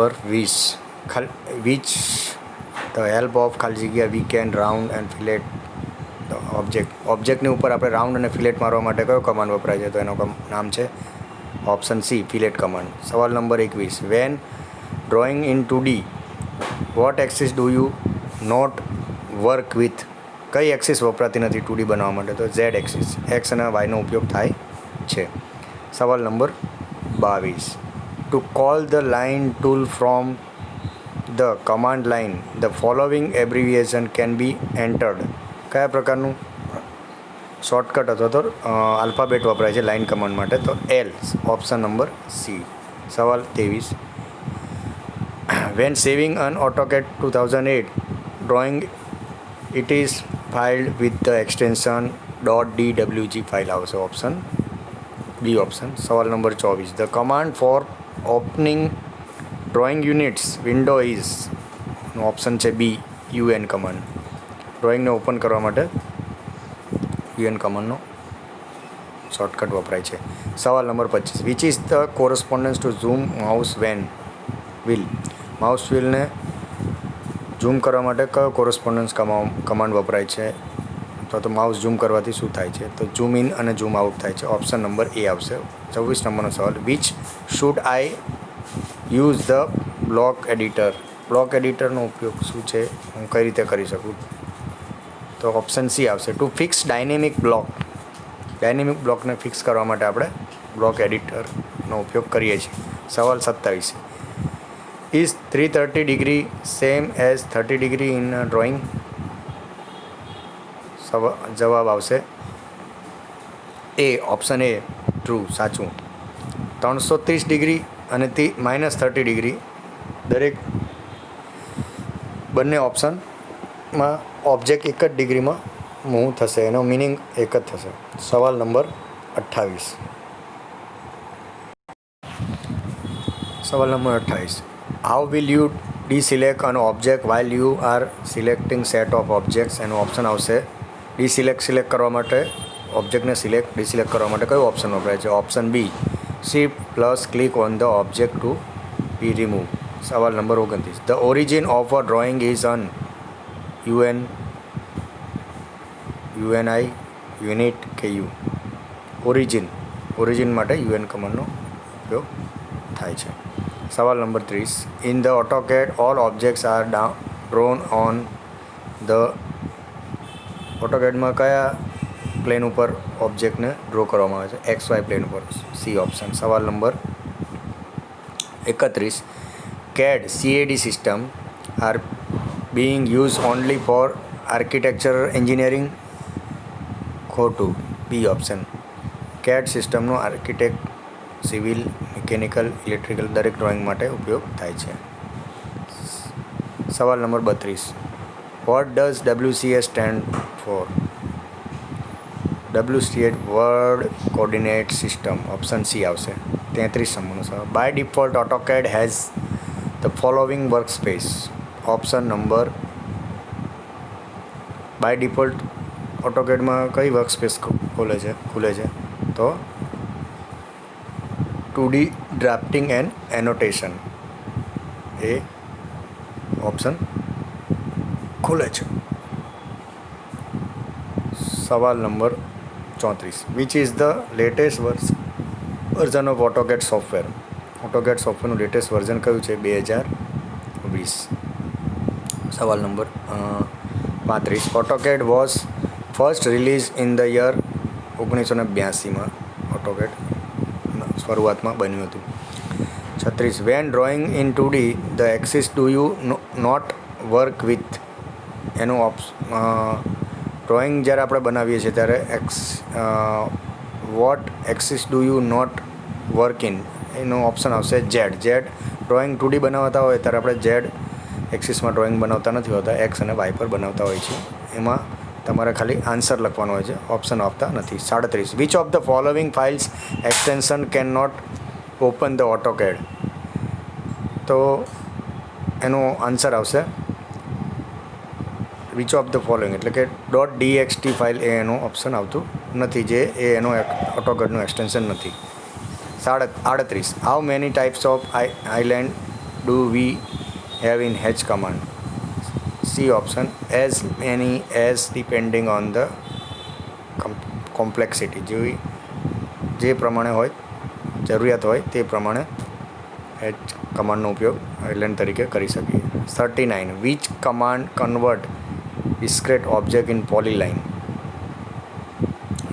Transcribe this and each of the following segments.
પર which the help of ખાલી જગ્યા we can round and fillet the ઓબ્જેક્ટની ઉપર આપણે રાઉન્ડ અને ફિલેટ મારવા માટે કયો કમાન્ડ વપરાય છે? તો એનું નામ છે ઓપ્શન સી, ફિલેટ કમાન્ડ. સવાલ નંબર 21, when drawing in 2D what axis do you not work with? કઈ એક્સિસ વપરાતી નથી 2D બનાવવા માટે? તો ઝેડ એક્સિસ, એક્સ અને વાયનો ઉપયોગ થાય છે. સવાલ number 22, to call the line tool from the command line the following abbreviation can be entered. કયા પ્રકારનું શોર્ટકટ અથવા તો આલ્ફાબેટ વપરાય છે લાઇન કમાન્ડ માટે? તો એલ, ઓપ્શન નંબર સી. સવાલ 23, when saving an AutoCAD 2008 drawing it is filed with the extension .dwg file આવશે. Option B option. સવાલ number 24, the command for opening drawing units window is. Option છે B, UN command. ડ્રોઈંગને open કરવા માટે UN કમાન્ડનો shortcut વપરાય છે. સવાલ number 25, which is the correspondence to zoom mouse when wheel? Mouse વ્હીલને ઝૂમ કરવા માટે કયો કોરસ્પોન્ડન્સ કમાન્ડ વપરાય છે? તો માઉસ ઝૂમ કરવાથી શું થાય છે? તો ઝૂમ ઇન અને ઝૂમ આઉટ થાય છે. ઓપ્શન નંબર એ આવશે. 24 નંબરનો સવાલ, which should I use the block editor? Block એડિટરનો ઉપયોગ શું છે, હું કઈ રીતે કરી શકું? તો ઓપ્શન સી આવશે, to fix dynamic block. Dynamic બ્લોકને ફિક્સ કરવા માટે આપણે બ્લોક એડિટરનો ઉપયોગ કરીએ છીએ. સવાલ 27, is 330 degree same as 30 degree in drawing? જવાબ આવશે એ, ઓપ્શન એ, ટ્રુ, સાચું. 330 ડિગ્રી અને -30 ડિગ્રી દરેક બંને ઓપ્શનમાં ઓબ્જેક્ટ એક જ ડિગ્રીમાં મૂવ થશે, એનો મિનિંગ એક જ થશે. સવાલ number 28, how will you deselect an object while you are selecting set of objects? એનું ઓપ્શન આવશે સિલેક્ટ કરવા માટે, ઓબ્જેક્ટને ડિસિલેક્ટ કરવા માટે કયો ઓપ્શન વપરાય છે? Option B, shift plus click on the object to be remove. સવાલ number 29, the origin of a drawing is an UN, UNI, unit કે યુ? ઓરિજિન માટે UN કમાન્ડનો ઉપયોગ થાય છે. સવાલ number 30, in the AutoCAD all objects are drawn on the. AutoCADમાં કયા પ્લેન ઉપર ઓબ્જેક્ટને ડ્રો કરવામાં આવે છે? XY પ્લેન ઉપર, સી ઓપ્શન. સવાલ number 31, CAD system are being used only for architecture engineering? ખોટું, બી ઓપ્શન. CAD સિસ્ટમનો આર્કિટેક્ટ, સિવિલ, મિકેનિકલ, ઇલેક્ટ્રિકલ દરેક ડ્રોઈંગ માટે ઉપયોગ થાય છે. સવાલ number 32, what does WCS stand for? WCS world coordinate system, option C આવશે. 33 નંબરનો સવાલ, by default AutoCAD has the following work space? Option number, by default AutoCADમાં કઈ વર્ક સ્પેસ ખુલે છે? તો 2D ડ્રાફ્ટિંગ એન્ડ એનોટેશન એ ઓપ્શન ખુલે છે. સવાલ number 34, which is the latest version of AutoCAD software? AutoCAD સોફ્ટવેરનું લેટેસ્ટ વર્ઝન કયું છે? 2020. સવાલ number 35, AutoCAD was first release in the year? 1982માં AutoCAD શરૂઆતમાં બન્યું હતું. 36, when drawing in 2D the axis do you not work with? એનું drawing જ્યારે આપણે બનાવીએ છીએ ત્યારે what axis do you not work in? એનું ઓપ્શન આવશે ઝેડ. ડ્રોઈંગ 2D બનાવતા હોય ત્યારે આપણે ઝેડ એક્સિસમાં ડ્રોઈંગ બનાવતા નથી હોતા, એક્સ અને વાય પર બનાવતા હોય છે. એમાં તમારે ખાલી આન્સર લખવાનો હોય છે, ઓપ્શન આપતા નથી. 37, which of the following files extension can not open the AutoCAD? તો એનો આન્સર આવશે વિચ ઓફ ધ ફોલોઈંગ, એટલે કે .dxt ફાઇલ એ એનું ઓપ્શન આવતું નથી, જે એ એનો AutoCADનું એક્સટેન્શન નથી. 38, how many types of island do we have in H command? C option, as many as depending on the complexity. જે પ્રમાણે હોય જરૂરિયાત હોય તે પ્રમાણે H કમાન્ડનો ઉપયોગ આઇલેન્ડ તરીકે કરી શકીએ. 39. Which command convert discrete object in polyline?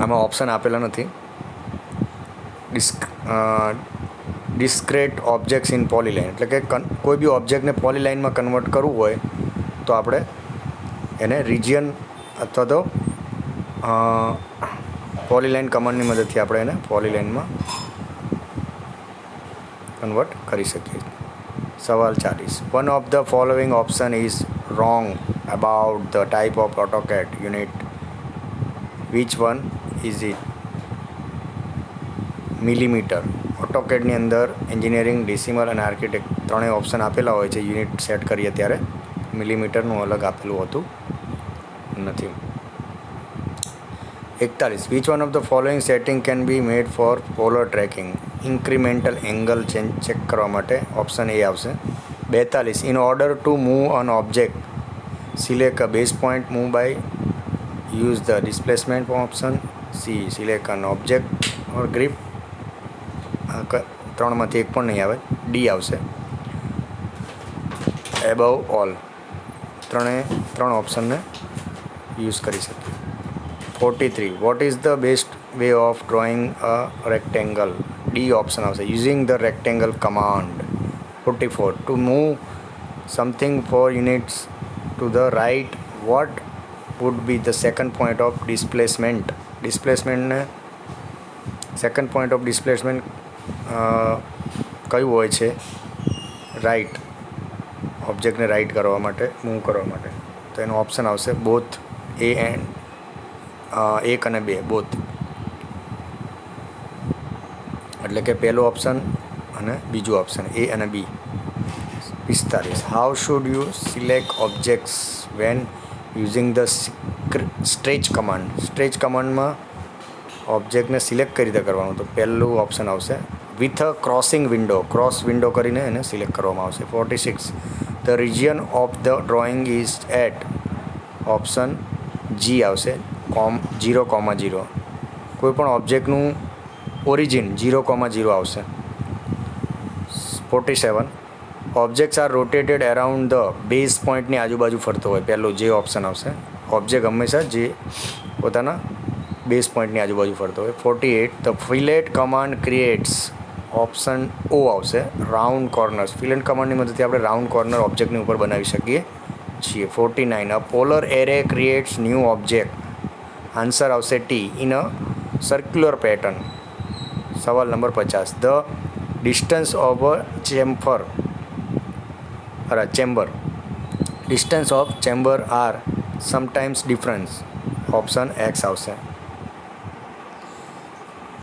આમાં ઓપ્શન આપેલા નથી. ડિસ્ક્રેટ ઓબ્જેક્ટ્સ ઇન પોલીલાઇન એટલે કે કોઈ બી ઓબ્જેક્ટને પોલીલાઇનમાં કન્વર્ટ કરવું હોય તો આપણે એને રિજિયન અથવા તો પોલીલાઇન કમાન્ડની મદદથી આપણે એને પોલીલાઇનમાં કન્વર્ટ કરી શકીએ. સવાલ 40. One of the following option is wrong about the type of AutoCAD unit. Which one is it? Millimetre. AutoCADની અંદર એન્જિનિયરિંગ, ડેસિમલ અને આર્કિટેક્ટ ત્રણેય ઓપ્શન આપેલા હોય છે. યુનિટ સેટ કરીએ ત્યારે મિલીમીટરનું અલગ આપેલું હોતું નથી. 41. Which one of the following setting can be made for polar tracking? Incremental angle check કરવા માટે ઓપ્શન એ આવશે. 42. In order to move an object select a base point move by use the displacement option. C select an object or grip. ત્રણમાંથી એક પણ નહીં આવે. D આવશે, above all. ત્રણ ઓપ્શનને યુઝ કરી શકીએ. 43. What is the best way of drawing a rectangle? D option આવશે, using the rectangle command. 44. To move something 4 units to the right what would be the second point of displacement? ડિસ્પ્લેસમેન્ટને second point of displacement કયું હોય છે? Right. ઓબ્જેક્ટને right કરવા માટે, move કરવા માટે. તો એનો ઓપ્શન આવશે બોથ. એ એન્ડ 1 અને 2 બોથ. એટલે કે પહેલું ઓપ્શન અને બીજું ઓપ્શન, એ અને બી. 45. How should you select objects when using the stretch command? Stretch કમાન્ડમાં ઓબ્જેક્ટને સિલેક્ટ કઈ રીતે કરવાનું? તો પહેલું ઓપ્શન આવશે with a crossing window. Cross window કરીને એને સિલેક્ટ કરવામાં આવશે. 46. The region of the drawing is at. Option G આવશે, 0,0. કોઈપણ ઓબ્જેક્ટનું ઓરિજિન 0,0 આવશે. 47. Objects are rotated around the base પોઈન્ટની આજુબાજુ ફરતો હોય. પહેલું જે ઓપ્શન આવશે, ઓબ્જેક્ટ હંમેશા જે પોતાના બેઝ પોઈન્ટની આજુબાજુ ફરતો હોય. 48. The fillet command creates. Option O આવશે, રાઉન્ડ કોર્નર્સ. ફિલેટ કમાન્ડની મદદથી આપણે રાઉન્ડ કોર્નર ઓબ્જેક્ટની ઉપર બનાવી શકીએ છીએ. 49. A polar array creates new object. Answer આવશે T, in a circular pattern. સવાલ number 50. The distance of a chamber. Distance of chamber are sometimes difference. Option X આવશે.